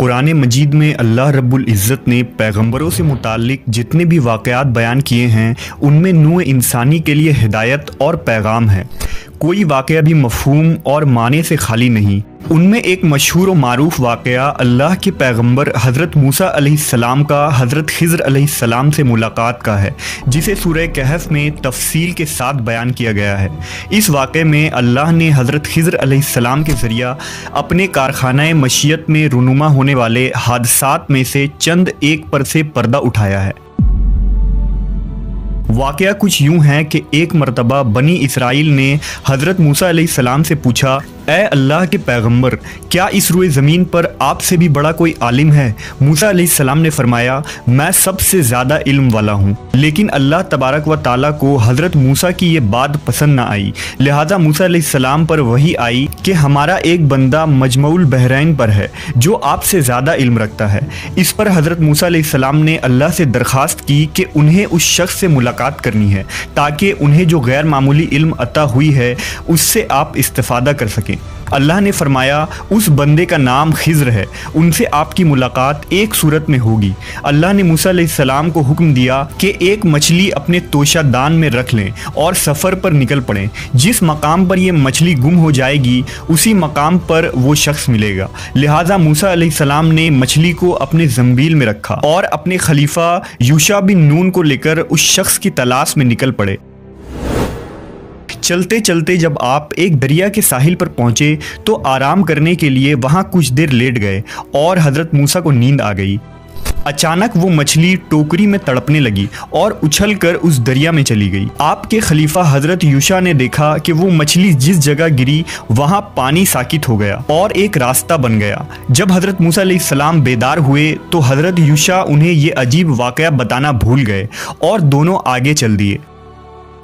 قرآن مجید میں اللہ رب العزت نے پیغمبروں سے متعلق جتنے بھی واقعات بیان کیے ہیں ان میں نوع انسانی کے لیے ہدایت اور پیغام ہے۔ کوئی واقعہ بھی مفہوم اور معنی سے خالی نہیں۔ ان میں ایک مشہور و معروف واقعہ اللہ کے پیغمبر حضرت موسیٰ علیہ السلام کا حضرت خضر علیہ السلام سے ملاقات کا ہے، جسے سورہ کہف میں تفصیل کے ساتھ بیان کیا گیا ہے۔ اس واقعے میں اللہ نے حضرت خضر علیہ السلام کے ذریعہ اپنے کارخانہ مشیت میں رونما ہونے والے حادثات میں سے چند ایک پر سے پردہ اٹھایا ہے۔ واقعہ کچھ یوں ہے کہ ایک مرتبہ بنی اسرائیل نے حضرت موسیٰ علیہ السلام سے پوچھا، اے اللہ کے پیغمبر، کیا اس روئے زمین پر آپ سے بھی بڑا کوئی عالم ہے؟ موسیٰ علیہ السلام نے فرمایا، میں سب سے زیادہ علم والا ہوں۔ لیکن اللہ تبارک و تعالیٰ کو حضرت موسیٰ کی یہ بات پسند نہ آئی، لہٰذا موسیٰ علیہ السلام پر وحی آئی کہ ہمارا ایک بندہ مجمع البحرین پر ہے جو آپ سے زیادہ علم رکھتا ہے۔ اس پر حضرت موسیٰ علیہ السلام نے اللہ سے درخواست کی کہ انہیں اس شخص سے ملاقات کرنی ہے تاکہ انہیں جو غیر معمولی علم عطا ہوئی ہے اس سے آپ استفادہ کر سکیں۔ اللہ نے فرمایا، اس بندے کا نام خضر ہے، ان سے آپ کی ملاقات ایک صورت میں ہوگی۔ اللہ نے موسیٰ علیہ السلام کو حکم دیا کہ ایک مچھلی اپنے توشہ دان میں رکھ لیں اور سفر پر نکل پڑیں۔ جس مقام پر یہ مچھلی گم ہو جائے گی اسی مقام پر وہ شخص ملے گا۔ لہٰذا موسیٰ علیہ السلام نے مچھلی کو اپنے زنبیل میں رکھا اور اپنے خلیفہ یوشع بن نون کو لے کر اس شخص کی تلاش میں نکل پڑے۔ چلتے چلتے جب آپ ایک دریا کے ساحل پر پہنچے تو آرام کرنے کے لیے وہاں کچھ دیر لیٹ گئے اور حضرت موسیٰ کو نیند آ گئی۔ اچانک وہ مچھلی ٹوکری میں تڑپنے لگی اور اچھل کر اس دریا میں چلی گئی۔ آپ کے خلیفہ حضرت یوشع نے دیکھا کہ وہ مچھلی جس جگہ گری وہاں پانی ساکت ہو گیا اور ایک راستہ بن گیا۔ جب حضرت موسیٰ علیہ السلام بیدار ہوئے تو حضرت یوشع انہیں یہ عجیب واقعہ بتانا بھول گئے اور دونوں آگے چل دیے۔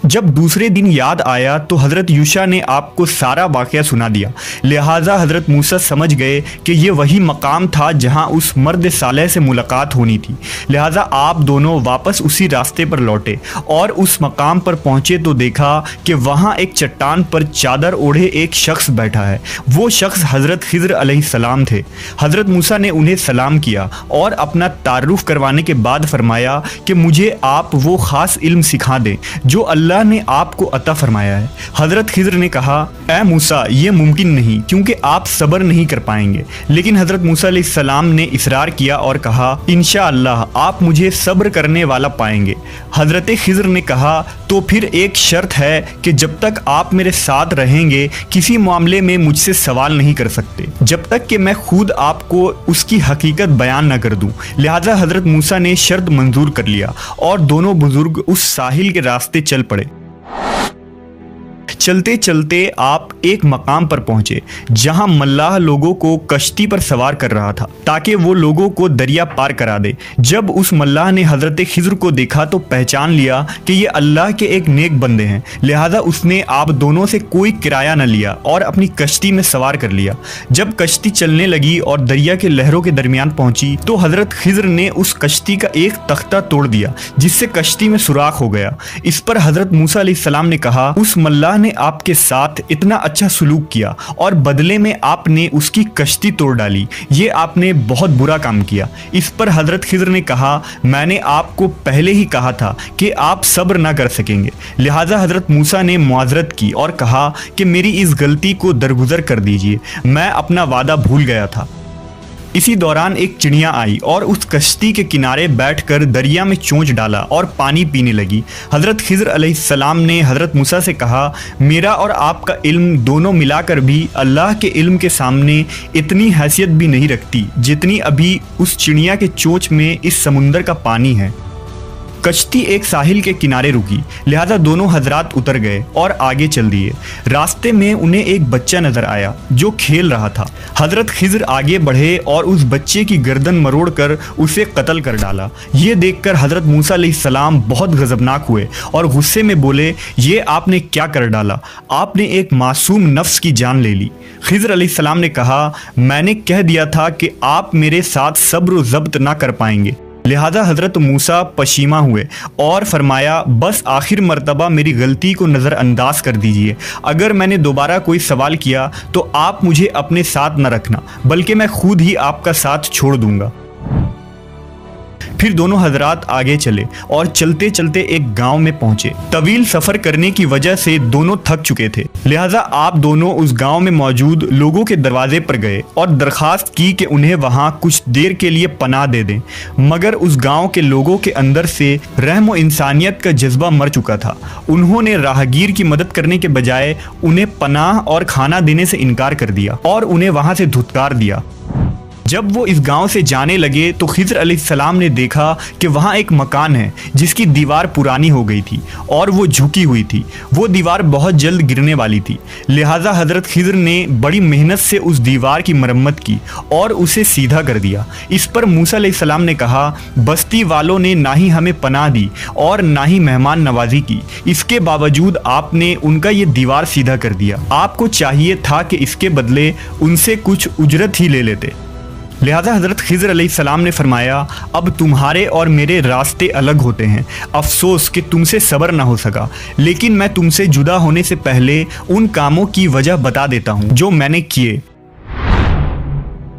جب دوسرے دن یاد آیا تو حضرت یوشع نے آپ کو سارا واقعہ سنا دیا، لہٰذا حضرت موسیٰ سمجھ گئے کہ یہ وہی مقام تھا جہاں اس مرد صالح سے ملاقات ہونی تھی۔ لہٰذا آپ دونوں واپس اسی راستے پر لوٹے اور اس مقام پر پہنچے تو دیکھا کہ وہاں ایک چٹان پر چادر اوڑھے ایک شخص بیٹھا ہے۔ وہ شخص حضرت خضر علیہ السلام تھے۔ حضرت موسیٰ نے انہیں سلام کیا اور اپنا تعارف کروانے کے بعد فرمایا کہ مجھے آپ وہ خاص علم سکھا دیں جو اللہ نے آپ کو عطا فرمایا ہے۔ حضرت خضر نے کہا، اے موسیٰ، یہ ممکن نہیں کیونکہ آپ صبر نہیں کر پائیں گے۔ لیکن حضرت موسیٰ علیہ السلام نے اصرار کیا اور کہا، انشاءاللہ آپ مجھے صبر کرنے والا پائیں گے۔ حضرت خضر نے کہا، تو پھر ایک شرط ہے کہ جب تک آپ میرے ساتھ رہیں گے کسی معاملے میں مجھ سے سوال نہیں کر سکتے جب تک کہ میں خود آپ کو اس کی حقیقت بیان نہ کر دوں۔ لہٰذا حضرت موسیٰ نے شرط منظور کر لیا اور دونوں بزرگ اس ساحل کے راستے چل پڑے۔ چلتے چلتے آپ ایک مقام پر پہنچے جہاں ملاح لوگوں کو کشتی پر سوار کر رہا تھا تاکہ وہ لوگوں کو دریا پار کرا دے۔ جب اس ملاح نے حضرت خضر کو دیکھا تو پہچان لیا کہ یہ اللہ کے ایک نیک بندے ہیں، لہٰذا اس نے آپ دونوں سے کوئی کرایہ نہ لیا اور اپنی کشتی میں سوار کر لیا۔ جب کشتی چلنے لگی اور دریا کے لہروں کے درمیان پہنچی تو حضرت خضر نے اس کشتی کا ایک تختہ توڑ دیا جس سے کشتی میں سوراخ ہو گیا۔ اس پر حضرت موسیٰ علیہ السلام نے کہا، اس ملاح نے آپ کے ساتھ اتنا اچھا سلوک کیا اور بدلے میں آپ نے اس کی کشتی توڑ ڈالی، یہ آپ نے بہت برا کام کیا۔ اس پر حضرت خضر نے کہا، میں نے آپ کو پہلے ہی کہا تھا کہ آپ صبر نہ کر سکیں گے۔ لہٰذا حضرت موسیٰ نے معذرت کی اور کہا کہ میری اس غلطی کو درگزر کر دیجیے، میں اپنا وعدہ بھول گیا تھا۔ اسی دوران ایک چڑیا آئی اور اس کشتی کے کنارے بیٹھ کر دریا میں چونچ ڈالا اور پانی پینے لگی۔ حضرت خضر علیہ السلام نے حضرت موسیٰ سے کہا، میرا اور آپ کا علم دونوں ملا کر بھی اللہ کے علم کے سامنے اتنی حیثیت بھی نہیں رکھتی جتنی ابھی اس چڑیا کے چونچ میں اس سمندر کا پانی ہے۔ کشتی ایک ساحل کے کنارے رکی، لہذا دونوں حضرات اتر گئے اور آگے چل دیے۔ راستے میں انہیں ایک بچہ نظر آیا جو کھیل رہا تھا۔ حضرت خضر آگے بڑھے اور اس بچے کی گردن مروڑ کر اسے قتل کر ڈالا۔ یہ دیکھ کر حضرت موسیٰ علیہ السلام بہت غضبناک ہوئے اور غصے میں بولے، یہ آپ نے کیا کر ڈالا؟ آپ نے ایک معصوم نفس کی جان لے لی۔ خضر علیہ السلام نے کہا، میں نے کہہ دیا تھا کہ آپ میرے ساتھ صبر و ضبط نہ کر پائیں گے، لہذا حضرت موسیٰ پشیماں ہوئے اور فرمایا بس آخر مرتبہ میری غلطی کو نظر انداز کر دیجئے، اگر میں نے دوبارہ کوئی سوال کیا تو آپ مجھے اپنے ساتھ نہ رکھنا بلکہ میں خود ہی آپ کا ساتھ چھوڑ دوں گا۔ پھر دونوں حضرات آگے چلے اور چلتے چلتے ایک گاؤں میں پہنچے۔ طویل سفر کرنے کی وجہ سے دونوں تھک چکے تھے، لہٰذا آپ دونوں اس گاؤں میں موجود لوگوں کے دروازے پر گئے اور درخواست کی کہ انہیں وہاں کچھ دیر کے لیے پناہ دے دیں، مگر اس گاؤں کے لوگوں کے اندر سے رحم و انسانیت کا جذبہ مر چکا تھا۔ انہوں نے راہگیر کی مدد کرنے کے بجائے انہیں پناہ اور کھانا دینے سے انکار کر دیا اور انہیں وہاں سے دھتکار دیا۔ جب وہ اس گاؤں سے جانے لگے تو خضر علیہ السلام نے دیکھا کہ وہاں ایک مکان ہے جس کی دیوار پرانی ہو گئی تھی اور وہ جھکی ہوئی تھی، وہ دیوار بہت جلد گرنے والی تھی، لہٰذا حضرت خضر نے بڑی محنت سے اس دیوار کی مرمت کی اور اسے سیدھا کر دیا۔ اس پر موسیٰ علیہ السلام نے کہا بستی والوں نے نہ ہی ہمیں پناہ دی اور نہ ہی مہمان نوازی کی، اس کے باوجود آپ نے ان کا یہ دیوار سیدھا کر دیا، آپ کو چاہیے تھا کہ اس کے بدلے ان سے کچھ اجرت ہی لے لیتے۔ لہذا حضرت خضر علیہ السلام نے فرمایا اب تمہارے اور میرے راستے الگ ہوتے ہیں، افسوس کہ تم سے صبر نہ ہو سکا، لیکن میں تم سے جدا ہونے سے پہلے ان کاموں کی وجہ بتا دیتا ہوں جو میں نے کیے۔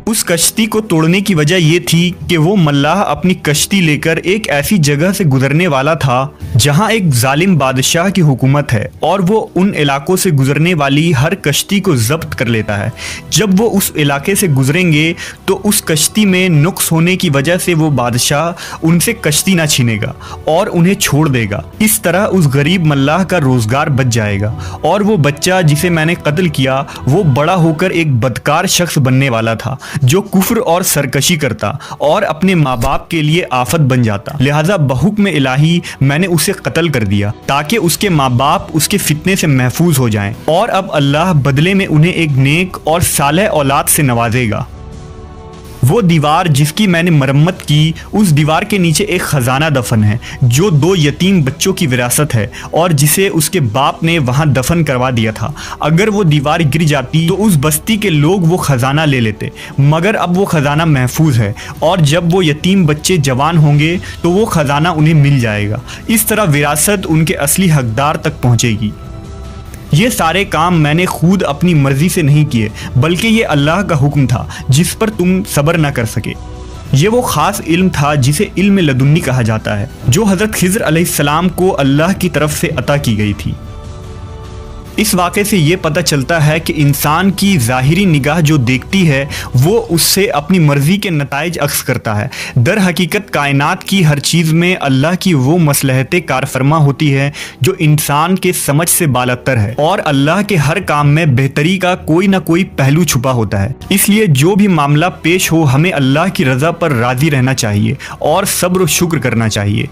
اس کشتی کو توڑنے کی وجہ یہ تھی کہ وہ ملاح اپنی کشتی لے کر ایک ایسی جگہ سے گزرنے والا تھا جہاں ایک ظالم بادشاہ کی حکومت ہے اور وہ ان علاقوں سے گزرنے والی ہر کشتی کو ضبط کر لیتا ہے۔ جب وہ اس علاقے سے گزریں گے تو اس کشتی میں نقص ہونے کی وجہ سے وہ بادشاہ ان سے کشتی نہ چھینے گا اور انہیں چھوڑ دے گا۔ اس طرح اس غریب ملاح کا روزگار بچ جائے گا اور وہ بچہ جسے میں نے قتل کیا وہ بڑا ہو کر ایک بدکار شخص بننے والا تھا جو کفر اور سرکشی کرتا اور اپنے ماں باپ کے لیے آفت بن جاتا، لہٰذا بحکم الہی میں نے اسے قتل کر دیا تاکہ اس کے ماں باپ اس کے فتنے سے محفوظ ہو جائیں، اور اب اللہ بدلے میں انہیں ایک نیک اور صالح اولاد سے نوازے گا۔ وہ دیوار جس کی میں نے مرمت کی، اس دیوار کے نیچے ایک خزانہ دفن ہے جو 2 یتیم بچوں کی وراثت ہے اور جسے اس کے باپ نے وہاں دفن کروا دیا تھا۔ اگر وہ دیوار گر جاتی تو اس بستی کے لوگ وہ خزانہ لے لیتے، مگر اب وہ خزانہ محفوظ ہے اور جب وہ یتیم بچے جوان ہوں گے تو وہ خزانہ انہیں مل جائے گا، اس طرح وراثت ان کے اصلی حقدار تک پہنچے گی۔ یہ سارے کام میں نے خود اپنی مرضی سے نہیں کیے بلکہ یہ اللہ کا حکم تھا جس پر تم صبر نہ کر سکے۔ یہ وہ خاص علم تھا جسے علم لدنی کہا جاتا ہے جو حضرت خضر علیہ السلام کو اللہ کی طرف سے عطا کی گئی تھی۔ اس واقعے سے یہ پتہ چلتا ہے کہ انسان کی ظاہری نگاہ جو دیکھتی ہے وہ اس سے اپنی مرضی کے نتائج عکس کرتا ہے۔ در حقیقت کائنات کی ہر چیز میں اللہ کی وہ مصلحت کار فرما ہوتی ہے جو انسان کے سمجھ سے بالاتر ہے، اور اللہ کے ہر کام میں بہتری کا کوئی نہ کوئی پہلو چھپا ہوتا ہے۔ اس لیے جو بھی معاملہ پیش ہو ہمیں اللہ کی رضا پر راضی رہنا چاہیے اور صبر و شکر کرنا چاہیے۔